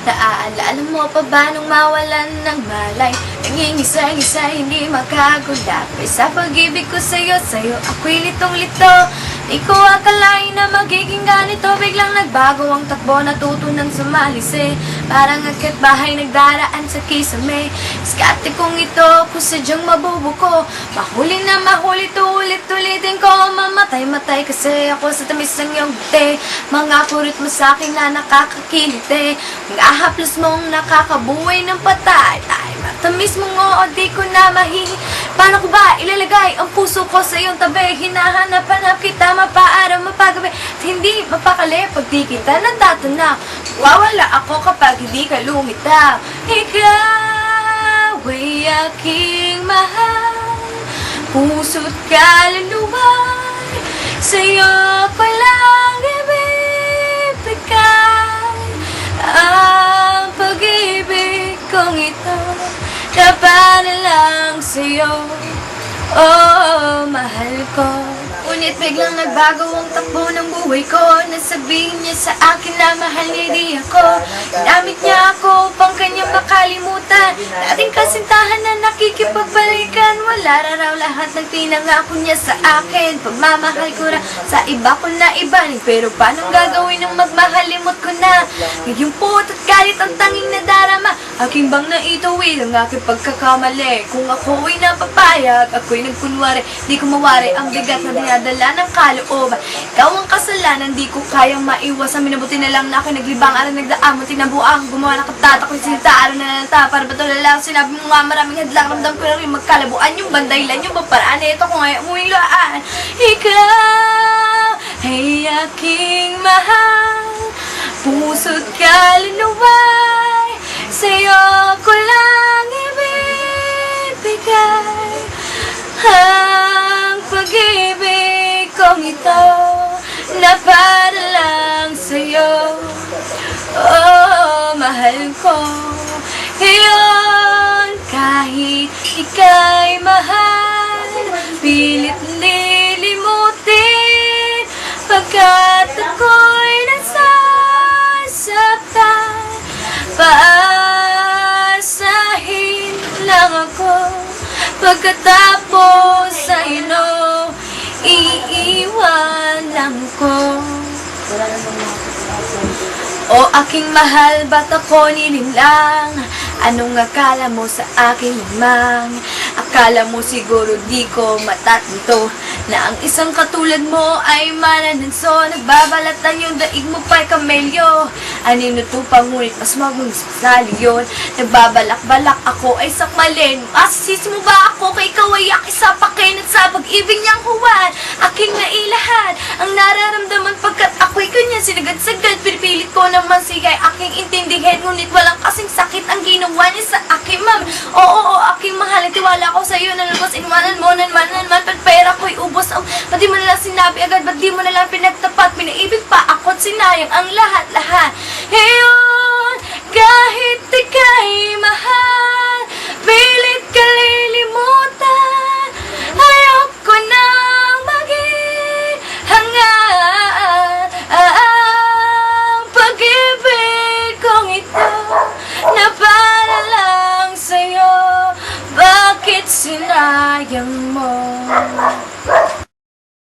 Naaalala mo pa ba nung mawalan ng malay? Nangingisa-ngisa, hindi makagulap sa pag-ibig ko sa'yo ako'y litong-lito. Di ko akalain na magiging ganito. Biglang nagbago ang takbo, natuto ng sumalisi. Parang agad bahay nagdaraan sa kisame. Skate kong ito, kung sadyang mabubuko. Mahuli na mahuli to, ulit-ulitin ko. Mamatay-matay kasi ako sa tamis ng iyong bute. Mga kurit mo sa'kin na nakakakiliti. Mga haplos mong nakakabuhay ng patay. Ay, matamis mong oo, di ko na mahihi. Paano ko ba ilalagay ang puso ko sa iyong tabi? Hinahanap-hanap kita mapaaraw, mapagabi. At hindi mapakali pag di kita natatanak. Wawala ako kapag hindi ka lumitaw. Ikaw ay aking mahal, puso't kaluluwa'y sa'yo ko lang ibibigay. Ang pag-ibig kong ito na para lang sa'yo, oh, mahal ko. Ngunit biglang nagbago ang takbo ng buhay ko. Nasabihin niya sa akin na mahal niya di ako. Ginamit niya ako upang kanyang makalimutan. Dating kasintahan na nakikipagbalikan. Wala raw lahat ng pinangako niya sa akin. Pagmamahal ko na sa iba ko na ibaling. Pero paano gagawin ng magmahalimot ko na? Ngayong puot at galit ang tanging nadarama. Aking bang naituwid ang aking pagkakamali. Kung ako'y napapayag, ako'y nagkunwari. Di ko mawari ang bigat na dinadala ng kalooban. Ikaw ang kasalanan, di ko kayang maiwasan. Minabuti na lang na ako'y naglibang araw nagdaan mo. Tinabuang gumawa ng katata ko'y sinita araw na nalata. Para ba ito lang sinabi mo nga maraming hadlang. Ramdam ko na rin magkalabuan yung bandaylan, yung baparaan. Ito ko ngayon umuwing luhaan. Ikaw ay aking mahal, puso't kaluluwa'y sa'yo ko lang ibibigay. Ang pag-ibig kong ito na para lang sa'yo, oh, mahal ko. Ngayon kahit ika'y mahal, pilit lilimutin, pagkat ako'y nasasaktan. Paasahin lang ako, pagkatapos sa ino, iiwan lang ko. O aking mahal, ba't ako nilinlang? Anong akala mo sa aking limang? Akala mo siguro di ko matatanto na ang isang katulad mo ay manananso. Nagbabalatan yung daig mo pa'y kamelyo. Anino to pa ngunit mas magunisip sa leon. Nagbabalak-balak ako ay sakmalin. Asisisi mo ba ako kay kawayak isapakin at sa pag-ibig niyang huwan? Aking nailahan ang nararamdaman pagkat ako'y kanya sinagad-sagad. Pinipilit ko naman siga'y aking intindihin, ngunit walang kasing sakit ang ginawa niya sa aking ma'am. Oo, aking mahal, tiwala ko sa iyo na lubos. Inuwanan mo, naman, pagpera ko'y ubos. Ba't di mo nalang sinabi agad? Ba't di mo nalang pinagtapat? Pinaibig pa ako't sinayang ang lahat-lahat. Hey,